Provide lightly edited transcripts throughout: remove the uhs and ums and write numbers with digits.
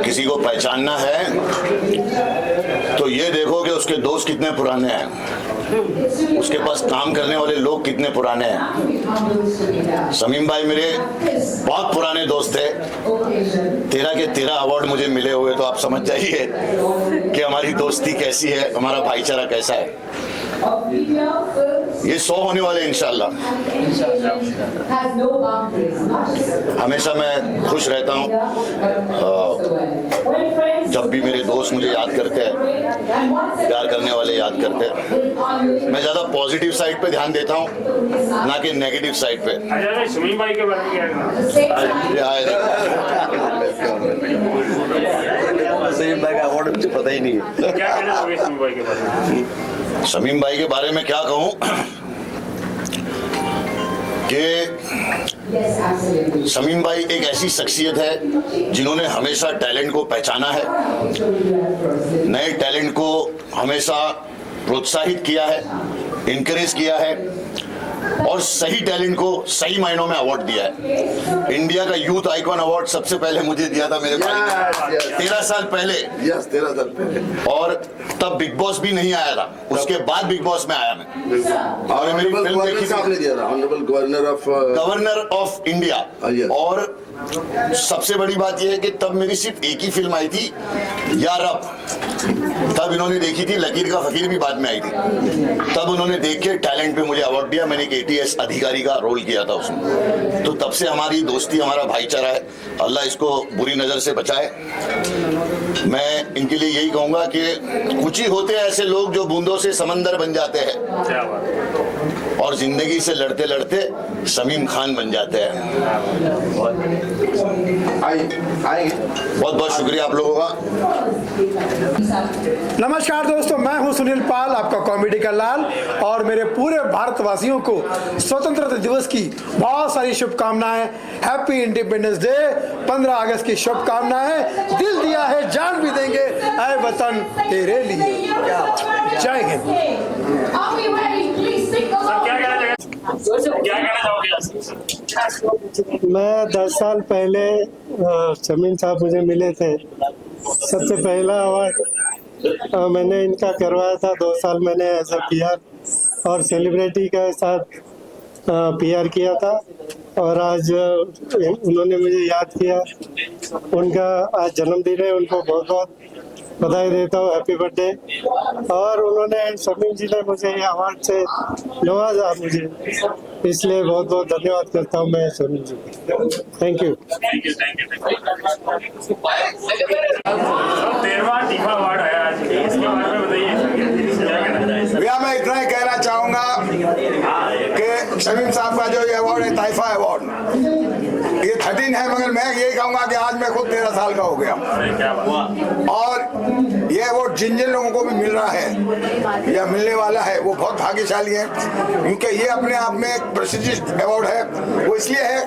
किसी को पहचानना है तो ये देखो कि उसके दोस्त कितने पुराने हैं, उसके पास काम करने वाले लोग कितने पुराने हैं। शमीम भाई मेरे बहुत पुराने दोस्त थे, 13 के 13 अवार्ड मुझे मिले हुए, तो आप समझ जाइए कि हमारी दोस्ती कैसी है, हमारा भाईचारा कैसा है। ये 100 होने वाले इंशाल्लाह। हमेशा मैं खुश रहता हूँ जब भी मेरे दोस्त मुझे याद करते हैं, प्यार करने वाले याद करते हैं। मैं ज्यादा पॉजिटिव साइड पे ध्यान देता हूँ, ना कि नेगेटिव साइड पे। शमीम भाई के बारे में क्या शमीम भाई का अवार्ड मुझे पता ही नहीं है। क्या कहना चाहोगे शमीम भाई के बारे में? शमीम भाई के बारे में क्या कहूँ कि शमीम भाई एक ऐसी शख्सियत है जिन्होंने हमेशा टैलेंट को पहचाना है, नए टैलेंट को हमेशा प्रोत्साहित किया है, इनकरेज किया है और सही टैलेंट को सही मायनों में अवार्ड दिया है। इंडिया का यूथ आइकॉन अवार्ड सबसे पहले मुझे दिया था मेरे भाई ने 13 साल पहले। 13 साल पहले। और तब बिग बॉस भी नहीं आया था, उसके बाद बिग बॉस में आया मैं। और मेरी फिल्म देखी थी, ऑनरेबल गवर्नर ऑफ इंडिया। और सबसे बड़ी बात यह है कि तब मेरी सिर्फ एक ही फिल्म आई थी, यार अब। तब इन्होंने देखी थी लकीर का फकीर, भी बाद में आई थी। तब उन्होंने देख के टैलेंट पे मुझे अवार्ड दिया, मैंने एक ATS अधिकारी का रोल किया था उसमें। तो तब से हमारी दोस्ती, हमारा भाईचारा है। अल्लाह इसको बुरी नजर से बचाए। मैं इनके लिए यही कहूंगा कि कुछ ही होते हैं ऐसे लोग जो बूंदों से समंदर बन जाते हैं और जिंदगी से लड़ते लड़ते शमीम खान बन जाते हैं। बहुत बहुत शुक्रिया आप लोगों का। नमस्कार दोस्तों, मैं हूं सुनील पाल, आपका कॉमेडी का लाल, और मेरे पूरे भारतवासियों को स्वतंत्रता दिवस की बहुत सारी शुभकामनाएं। हैप्पी इंडिपेंडेंस डे, 15 अगस्त की शुभकामनाएं। दिल दिया है जान भी देंगे, ऐ वतन तेरे लिए। जय हिंद। मैं 10 साल पहले शमीम साहब मुझे मिले थे। सबसे पहला अवार्ड मैंने इनका करवाया था। 2 साल मैंने एज अ PR और सेलिब्रिटी के साथ PR किया था, और आज उन्होंने मुझे याद किया। उनका आज जन्मदिन है, उनको बहुत बहुत बधाई देता हूँ, हैप्पी बर्थडे। और उन्होंने, शमीम जी ने मुझे ये अवार्ड से नवाजा मुझे, इसलिए बहुत बहुत धन्यवाद करता हूँ मैं शमीम जी। Thank you. 13वां टीफा अवार्ड आया आज, इसके बारे में बताइए। भैया मैं इतना ही कहना चाहूंगा कि शमीम साहब का जो ये अवार्ड है, ताइफा अवार्ड, ये 13 है, मगर मैं यही कहूंगा कि आज मैं खुद 13 साल का हो गया। और ये अवार्ड जिन जिन लोगों को भी मिल रहा है या मिलने वाला है, वो बहुत भाग्यशाली है, क्योंकि ये अपने आप में एक प्रेस्टिजियस अवार्ड है। वो इसलिए है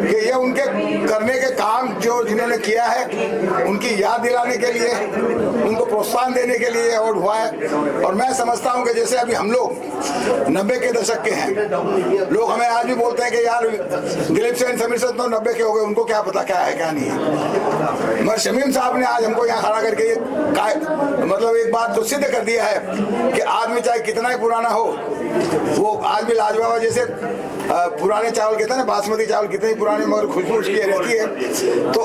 कि ये उनके करने के काम जो जिन्होंने किया है, उनकी याद दिलाने के लिए, उनको प्रोत्साहन देने के लिए अवार्ड हुआ है। और मैं समझता हूँ कि जैसे अभी हम लोग 90 के दशक के हैं, लोग हमें आज भी बोलते हैं कि यार दिलीप सेन, समीर सेन तो 90 के हो गए, उनको क्या पता क्या है क्या नहीं है। मगर शमीम साहब ने आज हमको यहाँ खड़ा करके मतलब एक बात तो सिद्ध कर दिया है कि आदमी चाहे कितना ही पुराना हो, वो आज भी लाजवाब है। जैसे पुराने चावल कहते हैं ना, बासमती चावल कितने ही पुराने मगर खुशबू उसकी रहती है, तो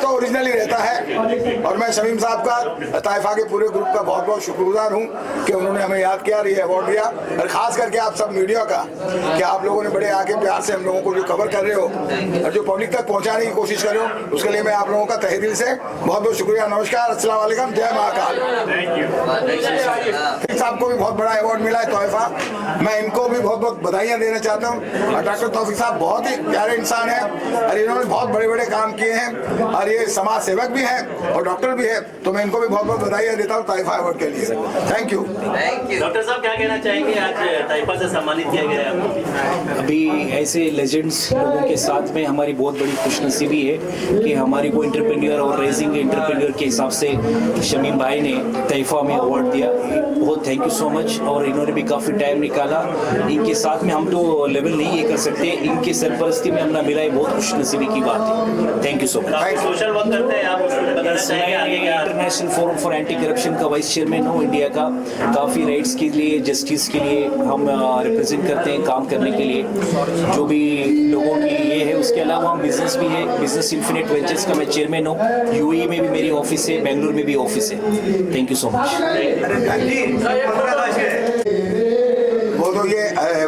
ओरिजिनल ही रहता है। और मैं शमीम साहब का, ताइफा के पूरे ग्रुप का बहुत बहुत शुक्रगुजार हूँ कि उन्होंने हमें याद किया और ये अवार्ड दिया। और खास करके आप सब मीडिया का, कि आप लोगों ने बड़े आके प्यार से हम लोगों को जो कवर कर रहे हो और जो पब्लिक तक पहुँचाने की कोशिश कर रहे हो, उसके लिए मैं आप लोगों का तहे दिल से बहुत बहुत शुक्रिया। नमस्कार, अस्सलाम वालेकुम, जय महाकाल। साहब को भी बहुत बड़ा अवार्ड मिला है तोहफा, मैं इनको भी बहुत बहुत बधाइयाँ देना चाहता हूँ। और डॉक्टर तौफीक साहब बहुत ही प्यारे इंसान हैं और इन्होंने बहुत बड़े बड़े काम किए हैं, और ये समाज सेवक भी हैं और डॉक्टर भी है, तो मैं इनको भी बहुत बहुत बधाइयाँ देता हूँ ताइफा अवार्ड के लिए। Thank you. डॉक्टर साहब क्या कहना चाहेंगे, आज ताइफा से सम्मानित किया गया है आपको? अभी ऐसे लेजेंड्स लोगों के साथ में हमारी बहुत बड़ी खुशनसीबी है कि हमारी को एंटरप्रेन्योर और रेजिंग एंटरप्रेन्योर के हिसाब से शमीम भाई ने ताइफा में अवार्ड दिया। बहुत थैंक यू सो मच। और इन्होंने भी काफ़ी टाइम निकाला, इनके साथ में हम तो लेवल नहीं नहीं ये कर सकते। इनके सरपरस्ती में हमने मिला है, बहुत खुशनसीबी की बात है। Thank you so much. Social work करते हैं आप, बताना चाहेंगे आगे क्या? International forum for anti corruption का वाइस चेयरमैन हूँ इंडिया का। काफ़ी राइट्स के लिए, जस्टिस के लिए हम रिप्रेजेंट करते हैं काम करने के लिए, जो भी लोगों की ये है। उसके अलावा हम बिजनेस भी है, बिजनेस इन्फिनिट वेंचर्स का मैं चेयरमैन हूँ। यूएई में भी मेरी ऑफिस है, बेंगलुरु में भी ऑफिस है। Thank you so much. वो तो ये है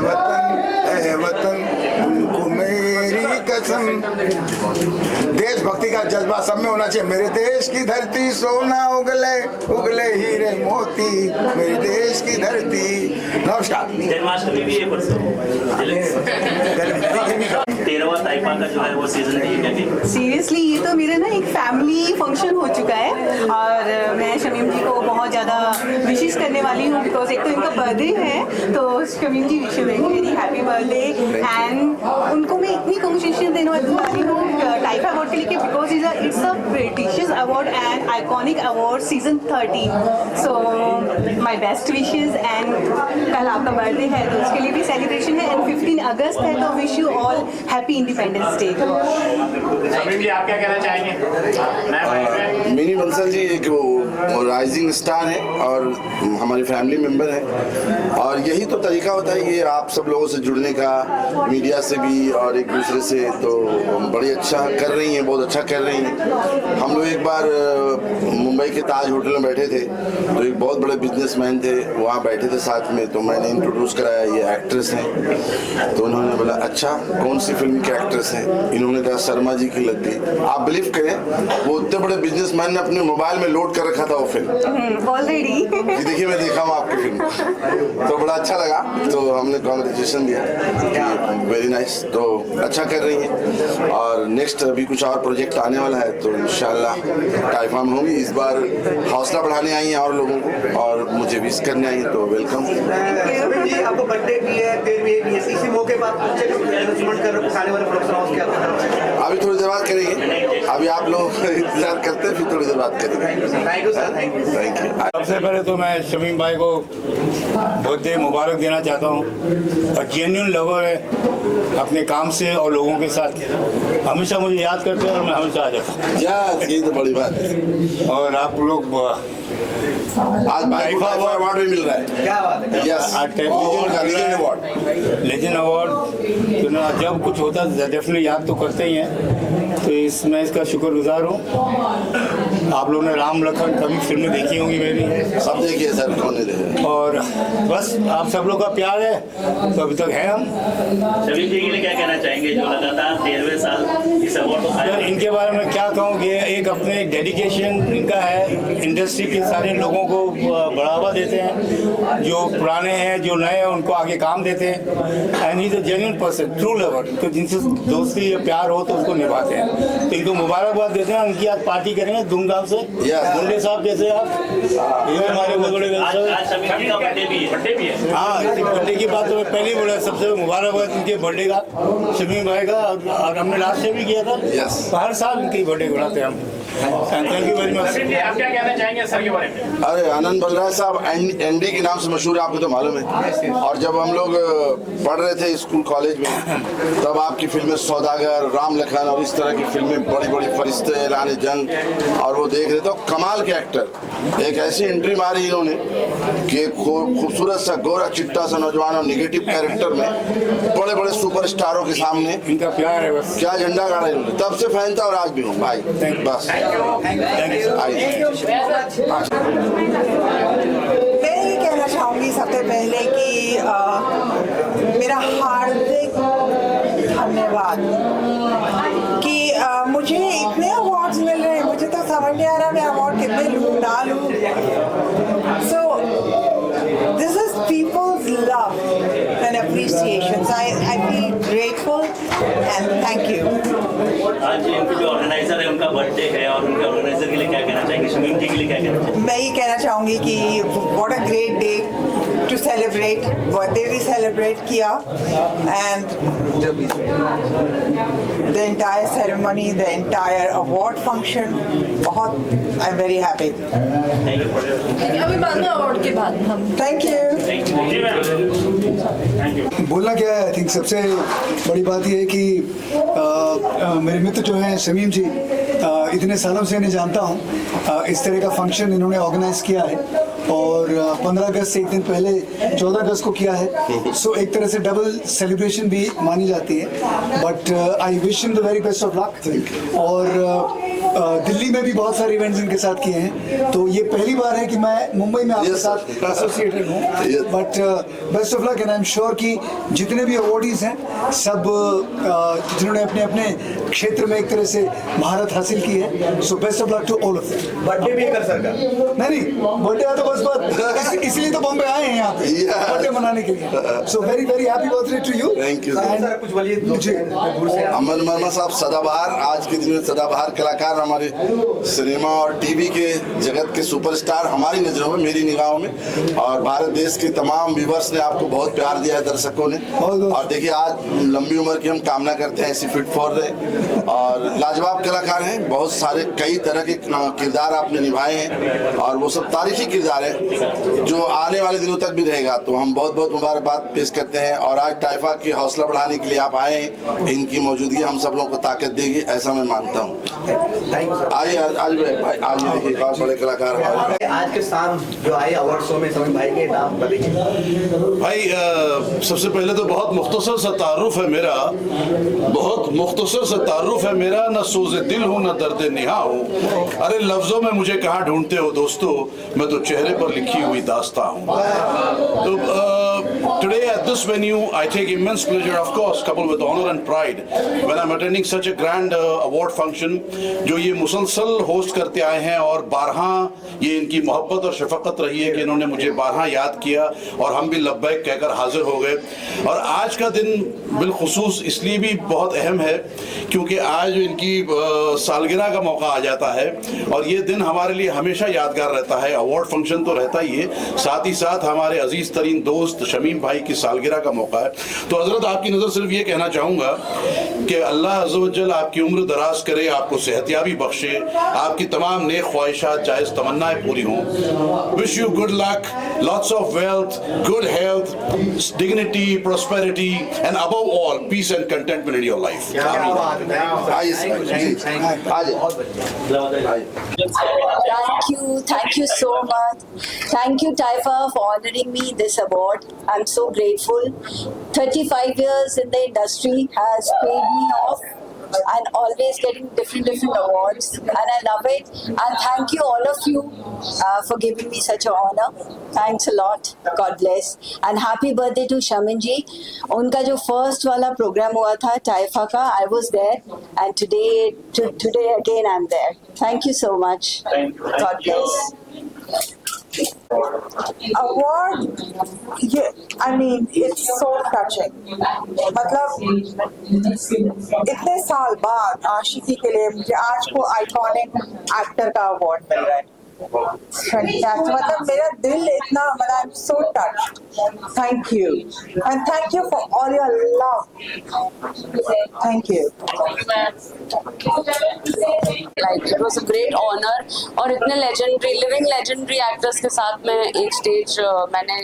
वतन तुमको मेरी कसम। देशभक्ति का जज्बा सब में होना चाहिए। मेरे देश की धरती सोना उगले उगले हीरे मोती, मेरे देश की धरती। नमस्कार। जन्माष्टमी भी है परसों, 13वां ताइपा का जो है वो सीजन है, क्या कहते हैं? सीरियसली ये तो मेरा ना एक फैमिली फंक्शन हो चुका है और मैं शमीम जी को बहुत ज़्यादा विशेष करने वाली हूँ बिकॉज एक तो इनका बर्थडे है, तो Shamim ji wish very happy birthday. And उनको मैं इतनी कॉन्ग्रेचुलेशन देने वाली हूँ टाइफा अवार्ड के लिए because it's a prestigious award and iconic award season 13। So my best wishes and कल आपका बर्थडे है तो उसके लिए भी सेलिब्रेशन है एंड 15 अगस्त है तो wish you all happy independence day. Samim ji आप क्या कहना चाहेंगे? मिनी बंसल जी एक वो राइजिंग स्टार है और हमारी फैमिली मेंबर है, और यही तो तरीका होता है कि आप सब लोगों से जुड़ने का, मीडिया से भी और एक दूसरे से। तो बड़ी अच्छा कर रही हैं, बहुत अच्छा कर रही हैं। हम लोग एक बार मुंबई के ताज होटल में बैठे थे तो एक बहुत बड़े बिजनेसमैन थे वहाँ बैठे थे साथ में, तो मैंने इंट्रोड्यूस कराया ये एक्ट्रेस हैं। तो उन्होंने बोला अच्छा कौन सी फिल्म के एक्ट्रेस हैं? इन्होंने कहा शर्मा जी की लग गई। आप बिलीव करें वो इतने बड़े बिजनेसमैन ने अपने मोबाइल में लोड कर रखा था वो फिल्म ऑलरेडी। देखिए मैं देखा हूँ आपकी फिल्म, तो बड़ा अच्छा लगा। तो हमने कॉन्ग्रेचुलेशन दिया, वेरी नाइस। तो अच्छा कर रही हैं और नेक्स्ट अभी कुछ और प्रोजेक्ट आने वाला है तो इंशाल्लाह टाइफा में होंगी। इस बार हौसला बढ़ाने आई हैं और लोगों को, और मुझे विश करने आई हैं, तो वेलकम। जी आपको बर्थडे भी है, फिर भी इसी मौके पर अभी थोड़ी देर बात करेंगे, अभी आप लोग इंतजार करते हैं, फिर थोड़ी देर बात करेंगे। Thank you sir, thank you. सबसे पहले तो मैं शमीम भाई को बर्थडे मुबारक देना चाहता हूँ। और जेन्युइन लवर है अपने काम से और लोगों के साथ, हमेशा मुझे याद करते हैं और मैं हमेशा आ जाता हूँ। यही तो बड़ी बात है। और आप लोग आज टाइफा अवार्ड भी मिल रहा है। क्या बात है? Yes, legend award, legend award तो ना जब कुछ होता है डेफिनेटली याद तो करते ही हैं। तो मैं इसका शुक्रगुजार हूँ। आप लोगों ने राम लखन कभी फिल्में देखी होंगी मेरी, सब देखिए सर, कौन नहीं देखे। और बस आप सब लोग का प्यार है तो अभी तक है हम। शमीम जी के लिए क्या कहना चाहेंगे जो लगातार 13वें साल इस अवार्ड को सर इनके बारे में क्या कहूँ कि एक अपने डेडिकेशन इनका है, इंडस्ट्री के सारे लोगों को बढ़ावा देते हैं, जो पुराने हैं जो नए हैं उनको आगे काम देते हैं। And he is a genuine person, true lover, तो जिनसे दोस्ती या प्यार हो तो उसको निभाते हैं। तो इनको मुबारकबाद देते हैं। उनकी आज पार्टी करेंगे धूमधाम से। मुंडे साहब कैसे हैं आप? ये हमारे बहुत बड़े आज शमीम जी का बर्थडे भी है। हाँ, बर्थडे की बात तो मैं पहले ही बोला, सबसे मुबारकबाद इनके बर्थडे का, शमीम भाई का। और हमने लास्ट टाइम भी किया था। हर साल इनकी बर्थडे बनाते हैं हम। Thank you very much. आप क्या कहना चाहेंगे सर के बारे में? अरे आनंद बलराज साहब एनडी के नाम से मशहूर है, आपको तो मालूम है। और जब हम लोग पढ़ रहे थे स्कूल कॉलेज में तब आपकी फिल्में सौदागर, राम लखन और इस तरह की फिल्में, बड़ी बड़ी फरिश्ते, ऐलान जंग, और वो देख रहे थे। कमाल के एक्टर, एक ऐसी एंट्री मारी इन्होंने कि खूबसूरत सा गोरा चिट्टा सा नौजवान और निगेटिव कैरेक्टर में बड़े बड़े सुपरस्टारों के सामने इनका प्यार है, बस क्या झंडा गाड़ा इन्होंने। तब से फैन था और आज भी हूँ भाई। बस मैं ये कहना चाहूँगी सबसे पहले कि मेरा हार्दिक धन्यवाद कि मुझे इतने अवार्ड्स मिल रहे हैं। मुझे तो समझ नहीं आ रहा मैं अवार्ड कितने लूँ ना लूँ। So this is people's love and appreciation. So I feel grateful and thank you. आज इनके जो ऑर्गेनाइजर है उनका बर्थडे है और उनके ऑर्गेनाइजर के लिए क्या कहना चाहेंगे? शमीम जी के लिए क्या कहना चाहेंगे? मैं ये कहना चाहूँगी कि what a great day to celebrate. Birthday भी सेलिब्रेट किया and the entire ceremony, the entire award function. बहुत I'm very happy. अभी बाद में अवार्ड के बाद हम Thank you. बोलना क्या है, आई थिंक सबसे बड़ी बात यह है कि मेरे मित्र जो हैं शमीम जी, इतने सालों से इन्हें जानता हूँ। इस तरह का फंक्शन इन्होंने ऑर्गेनाइज किया है और 15 अगस्त से एक दिन पहले 14 अगस्त को किया है। सो एक तरह से डबल सेलिब्रेशन भी मानी जाती है। But I wish him the very best of luck. और दिल्ली में भी बहुत सारे इवेंट्स इनके साथ किए हैं, तो ये पहली बार है कि मैं मुंबई में आपके साथ एसोसिएटेड हूँ। But best of luck and I am sure कि जितने भी अवॉर्डीज हैं सब जिन्होंने अपने अपने क्षेत्र में एक तरह से महारत हासिल की है, so best of luck to all of them. Birthday भी कर सर का नहीं बर्थडे तो बस इसलिए तो बॉम्बे आए हैं यहाँ पे बर्थडे मनाने के लिए। So very very happy birthday to you. Thank you. कुछ बोलिए। अमन वर्मा साहब सदाबहार, आज के दिन में सदाबहार कलाकार, हमारे सिनेमा और टीवी के जगत के सुपरस्टार हमारी नजरों में, मेरी निगाहों में, और भारत देश के तमाम व्यूवर्स ने आपको बहुत प्यार दिया है, दर्शकों ने। और देखिए आज लंबी उम्र की हम कामना करते हैं, ऐसी फिट फॉर रहे। और लाजवाब कलाकार हैं, बहुत सारे कई तरह के किरदार आपने निभाए हैं और वो सब तारीखी किरदार है जो आने वाले दिनों तक भी रहेगा। तो हम बहुत बहुत मुबारकबाद पेश करते हैं। और आज टाइफा की हौसला बढ़ाने के लिए आप आए हैं, इनकी मौजूदगी हम सब लोगों को ताकत देगी, ऐसा मैं मानता हूँ। आइए आज देखिए एक और बड़े कलाकार हमारे। आज के शाम जो आए अवार्ड शो में समीम भाई के नाम बताइए। भाई सबसे पहले तो बहुत मुख्तसर सा तारुफ है मेरा, बहुत मुख्तसर सा तारुफ है मेरा। न सोज़े दिल हूँ न दर्द निहा हूँ, अरे लफ्जों में मुझे कहाँ ढूंढते हो दोस्तों, मैं तो चेहरे पर लिखी हुई दास्तां हूँ। तो today at this venue I take immense pleasure, of course, coupled with honor and pride, when I'm attending such a grand award function जो ये मुसलसल होस्ट करते आए हैं। और 12 ये इनकी मोहब्बत और शफकत रही है कि इन्होंने मुझे 12 याद किया और हम भी लब्बैक कहकर हाजिर हो गए। और आज का दिन बिलखुसूस इसलिए भी बहुत अहम है क्योंकि आज इनकी सालगिरह का मौका आ जाता है और ये दिन हमारे लिए हमेशा यादगार रहता है। अवार्ड फंक्शन तो रहता ही है, साथ ही साथ हमारे अजीज तरीन दोस्त शमीम भाई की सालगिरह का मौका है। तो हजरत आपकी नज़र सिर्फ ये कहना चाहूँगा कि अल्लाह अज़्ज़ व जल आपकी उम्र दराज करे, आपको सेहतियाबी बख्शे, आपकी तमाम नेक ख्वाहिशात जायज़ तमन्नाएं पूरी हों। Wish you good luck, lots of wealth, good health, dignity, prosperity and above all peace and contentment in your life. Thank you so much. Thank you Taifa for honoring me this award. I'm so grateful. 35 years in the industry has paid me off and always getting different awards, and I love it. And thank you all of you for giving me such an honor. Thanks a lot. God bless. And happy birthday to Shamin ji. उनका जो first वाला program हुआ था Taifa का, I was there, and today again I'm there. Thank you so much. God bless. Award, I mean, it's so touching. मतलब इतने साल बाद आशिकी के लिए मुझे आज को आइकॉनिक एक्टर का अवार्ड मिल रहा है। मतलब मेरा दिल इतना, मतलब I'm so touched. Thank you and thank you for all your love. Thank you. Like it was a great honor और इतने living legendary actors के साथ में एक stage मैंने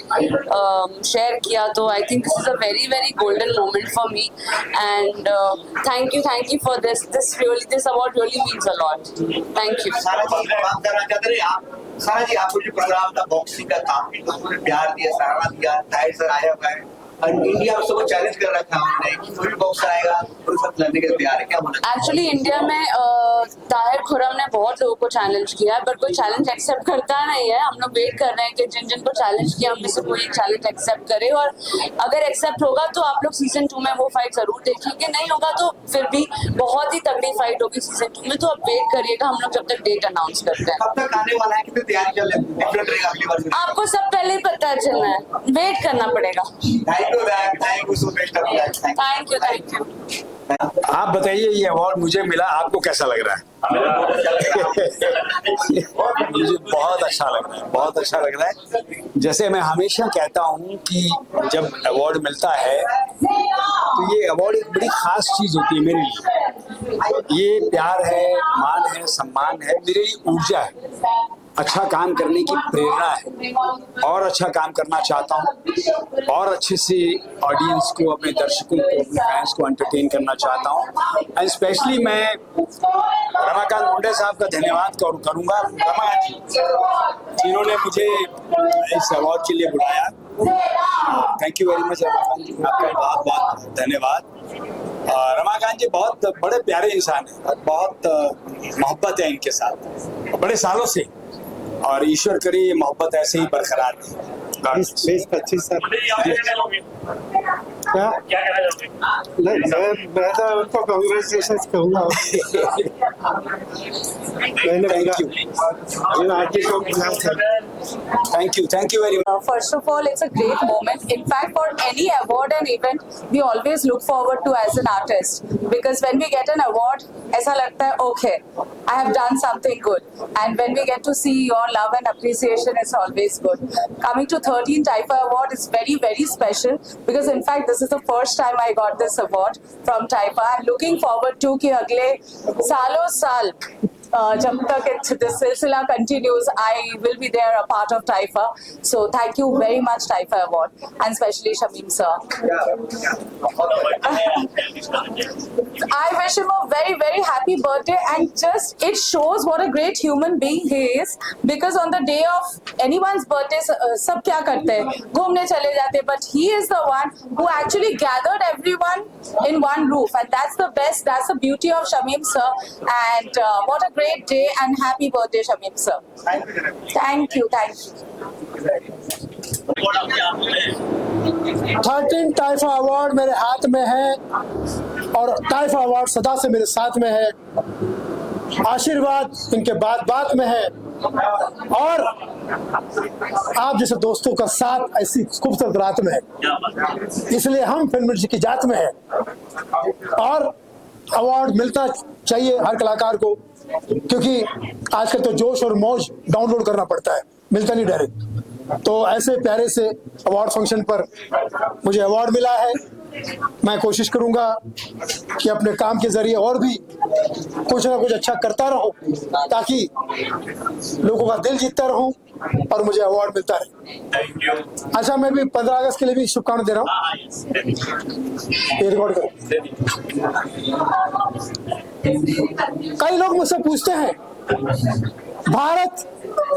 share किया, तो I think this is a very golden moment for me, and thank you for this award really means a lot. Thank you. सारा जी आपको जो प्रोग्राम था बॉक्सिंग का था, लोगों ने प्यार दिया, सराहना दिया, ताहिर सर आया हुआ है और इंडिया सबको चैलेंज कर रहा था हमने कि कोई भी बॉक्सर आएगा और सब लड़ने के तैयार है, क्या बोला? एक्चुअली इंडिया में ताहिर खुर्रम ने बहुत लोगों को चैलेंज किया, बट कोई चैलेंज एक्सेप्ट करता नहीं है। हम लोग वेट कर रहे हैं कि जिनको चैलेंज किया उनमें से कोई चैलेंज एक्सेप्ट करे, और अगर एक्सेप्ट होगा तो आप लोग सीजन 2 में वो फाइट जरूर देखेंगे, नहीं होगा तो फिर भी बहुत ही तगड़ी फाइट होगी सीजन 2 में। तो आप वेट करिएगा, हम लोग जब तक डेट अनाउंस करते हैं। कब तक आने वाला है, कितनी तैयारी चल रही है? आपको सब पहले ही पता चलना है, वेट करना पड़ेगा। Thank you so much. Thank you. आप बताइए, ये अवार्ड मुझे मिला, आपको कैसा लग रहा है? मुझे बहुत अच्छा लग रहा है। जैसे मैं हमेशा कहता हूँ कि जब अवार्ड मिलता है तो ये अवार्ड एक बड़ी खास चीज होती है मेरे लिए, ये प्यार है, मान है, सम्मान है, मेरे लिए ऊर्जा है, अच्छा काम करने की प्रेरणा है और अच्छा काम करना चाहता हूँ और अच्छे से ऑडियंस को, अपने दर्शकों को, अपने फैंस को एंटरटेन करना चाहता हूँ। एंड स्पेशली मैं रमाकांत मुंडे साहब का धन्यवाद करूँगा, रमाकांत जी, जिन्होंने मुझे इस अवार्ड के लिए बुलाया। Thank you very much Ramakant ji, आपका बहुत बहुत धन्यवाद। रमाकांत जी बहुत बड़े प्यारे इंसान हैं और बहुत मोहब्बत है इनके साथ बड़े सालों से, और ईश्वर करे ये मोहब्बत ऐसे ही बरकरार रहे। 20-25 साल क्या मैं तो उनको कांग्रेचुलेशन कहूँगा। Thank you very much. First of all, it's a great moment. In fact, for any award and event, we always look forward to as an artist, because when we get an award, ऐसा लगता है okay, I have done something good. And when we get to see your love and appreciation, it's always good. Coming to 13 Taifa Award is very, very special, because in fact this is the first time I got this award from Taifa. I'm looking forward to कि अगले सालों साल जब तक this silsila continues, I will be there, a part of Taifa. So thank you very much, Taifa Award, and especially Shamim sir. I wish him a very, very happy birthday, and just it shows what a great human being he is, because on the day of anyone's birthday, सब क्या करते हैं, घूमने चले जाते हैं, but he is the one who actually gathered everyone in one roof, and that's the best, that's the beauty of Shamim sir, and what a great day, and happy birthday Shamim sir. Thank you. 13 टाइफा award मेरे हाथ में है, और टाइफा award सदा से मेरे साथ में है, आशीर्वाद इनके बात में है, और आप जैसे दोस्तों का साथ ऐसी खूबसूरत रात में है, इसलिए हम फिल्म इंडस्ट्री की जात में है, और अवार्ड मिलता चाहिए हर कलाकार को, क्योंकि आजकल तो जोश और मौज डाउनलोड करना पड़ता है, मिलता नहीं डायरेक्ट। तो ऐसे प्यारे से अवार्ड फंक्शन पर मुझे अवार्ड मिला है। मैं कोशिश करूंगा कि अपने काम के जरिए और भी कुछ ना कुछ अच्छा करता रहूं, ताकि लोगों का दिल जीतता रहूं और मुझे अवार्ड मिलता रहे। अच्छा, मैं भी 15 अगस्त के लिए भी शुभकामनाएं दे रहा हूं। ये रिकॉर्ड करो। कई लोग मुझसे पूछते हैं भारत,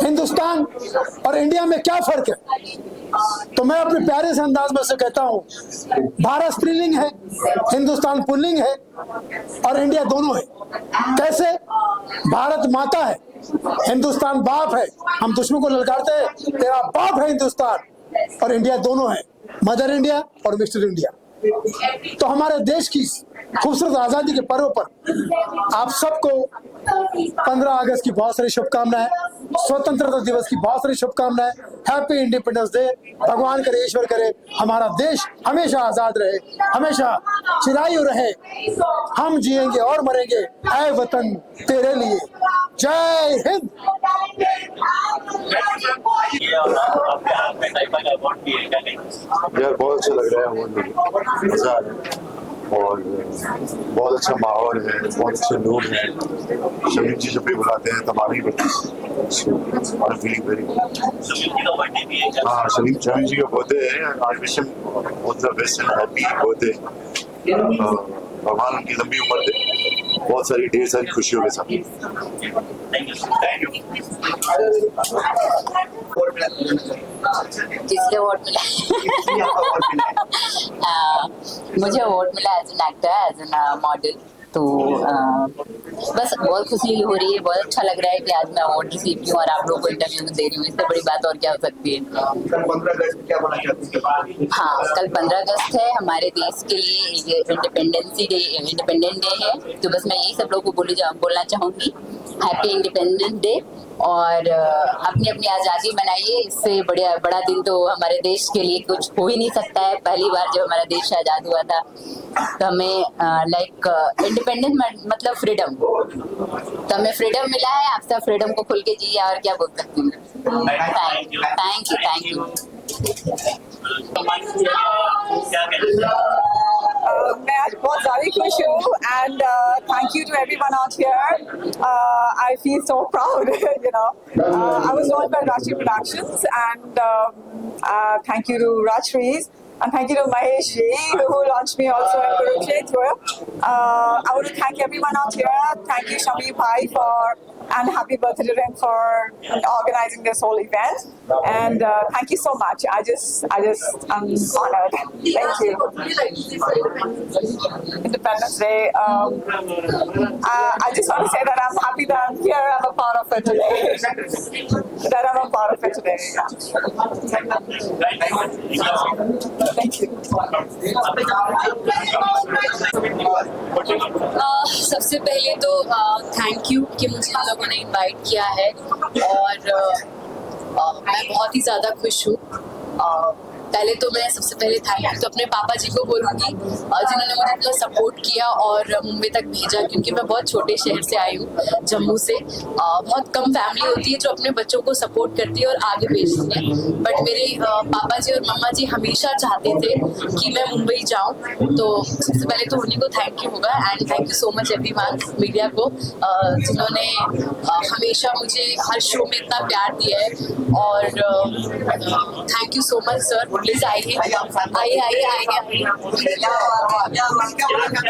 हिंदुस्तान और इंडिया में क्या फर्क है, तो मैं अपने प्यारे से अंदाज में से कहता हूं, भारत स्त्रीलिंग है, हिंदुस्तान पुल्लिंग है और इंडिया दोनों है। कैसे? भारत माता है, हिंदुस्तान बाप है, हम दुश्मन को ललकारते हैं तेरा बाप है हिंदुस्तान, और इंडिया दोनों है, मदर इंडिया और मिस्टर इंडिया। तो हमारे देश की खूबसूरत आजादी के पर्व पर आप सबको 15 अगस्त की बहुत सारी शुभकामनाएं, स्वतंत्रता दिवस की बहुत सारी शुभकामनाएं, हैप्पी इंडिपेंडेंस डे। भगवान करे, ईश्वर करे, हमारा देश हमेशा आजाद रहे, हमेशा चिरायु रहे, हम जिएंगे और मरेंगे ऐ वतन तेरे लिए। जय हिंद। यार बहुत अच्छा लग रहा है, मजा आ रहा है और बहुत अच्छा माहौल है, बहुत अच्छे लोग हैं। शमीम जी जब भी बुलाते हैं तमामी बर्थ हाँ, शमीम जी का बर्थडे है। I wish him all the best and happy birthday. भगवान उनकी लंबी उम्र दे, बहुत सारी ढेर सारी खुशियों के साथ। किसने अवार्ड मिला? मुझे अवार्ड मिला as an actor, as an model. तो बस बहुत खुशी हो रही है, बहुत अच्छा लग रहा है कि आज मैं अवार्ड रिसीव की हूँ और आप लोगों को इंटरव्यू में दे रही हूँ। इससे बड़ी बात और क्या हो सकती है। कल 15 अगस्त क्या बोलना चाहती हैं? हाँ, कल 15 अगस्त है, हमारे देश के लिए इंडिपेंडेंट डे है। तो बस मैं यही सब लोगों को बोलना चाहूँगी, हैप्पी इंडिपेंडेंस डे, और अपनी अपनी आज़ादी मनाइए। इससे बड़ा दिन तो हमारे देश के लिए कुछ हो ही नहीं सकता है। पहली बार जब हमारा देश आज़ाद हुआ था तो हमें इंडिपेंडेंस मतलब फ्रीडम, तो हमें फ्रीडम मिला है। आप सब फ्रीडम को खुल के जिए, और क्या बोल सकती हूँ। Thank you. मैं आज बहुत ज़्यादा खुश हूँ and thank you to everyone out here. I feel so proud, you know. I was launched by Rashi Productions and thank you to Rajshrees. And thank you to Mahesh Ji, who launched me also in Kurukshetra. I want to thank everyone out here. Thank you, Shamir Bhai, and happy birthday to him for organizing this whole event. And thank you so much. I'm honored. Thank you. Independence Day. I just want to say that I'm happy that I'm here. I'm a part of it today. Thank you. सबसे पहले तो thank you कि मुझे इन लोगों ने invite किया है और मैं बहुत ही ज़्यादा खुश हूँ. पहले तो मैं सबसे पहले थैंक यू तो अपने पापा जी को बोलूँगी जिन्होंने मुझे इतना सपोर्ट किया और मुंबई तक भेजा, क्योंकि मैं बहुत छोटे शहर से आई हूँ, जम्मू से. बहुत कम फैमिली होती है जो अपने बच्चों को सपोर्ट करती है और आगे भेजती है. बट मेरे पापा जी और मम्मा जी हमेशा चाहते थे कि मैं मुंबई जाऊँ, तो सबसे पहले तो उन्हीं को थैंक यू होगा. And thank you so much everyone media को जिन्होंने हमेशा मुझे हर शो में इतना प्यार दिया है. और thank you so much sir. Please आइए.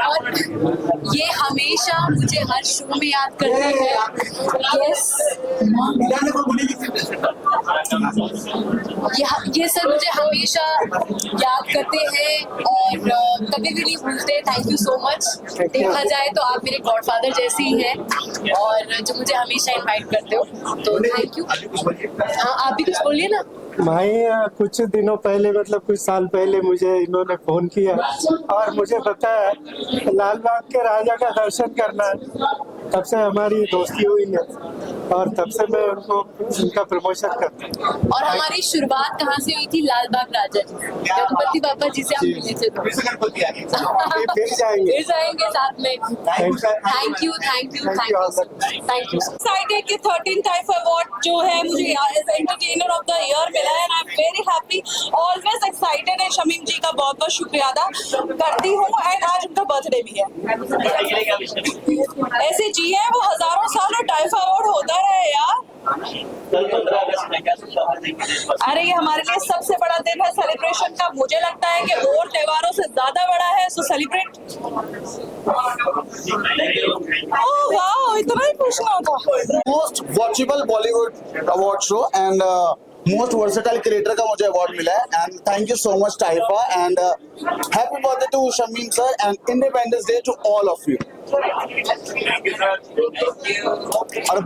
और ये हमेशा मुझे हर शो में याद करते हैं. यस, ये सर मुझे हमेशा याद करते हैं और कभी भी नहीं भूलते. Thank you so much. देखा जाए तो आप मेरे गॉडफादर जैसे ही हैं और जो मुझे हमेशा इनवाइट करते हो, तो थैंक यू. हाँ, आप भी कुछ बोलिए ना. भाई कुछ दिनों पहले मतलब कुछ साल पहले मुझे इन्होंने फोन किया और मुझे बताया लाल बाग के राजा का दर्शन करना है. तब से हमारी दोस्ती हुई है और तब से मैं उनको उनका प्रमोशन करता हूँ. और हमारी शुरुआत कहाँ से हुई थी? लाल बाग राजा जी, गणपति बाबा जी से हम मिले थे. फिर जाएंगे साथ में. Thank you. एक्साइटेड कि 13th टाइफ अवार्ड जो है मुझे as entertainer of the year मिला है. I am very happy, always excited. है शमीम जी का बहुत बहुत शुक्रिया अदा करती हूँ. एंड आज उनका बर्थडे भी है. ऐसे जी है वो हजारों साल और टाइफ अवार्ड होता रहे यार. अरे ये हमारे लिए सबसे बड़ा दिन है सेलिब्रेशन का. मुझे लगता है कि और त्योहारों से ज्यादा बड़ा है. सो सेलिब्रेट. ओह वाओ, इतना ही पूछना था. Most watchable Bollywood award show and most versatile creator का मुझे अवार्ड मिला है. And thank you so much टाइफा and happy birthday to Shamim sir and independence day to all of you. और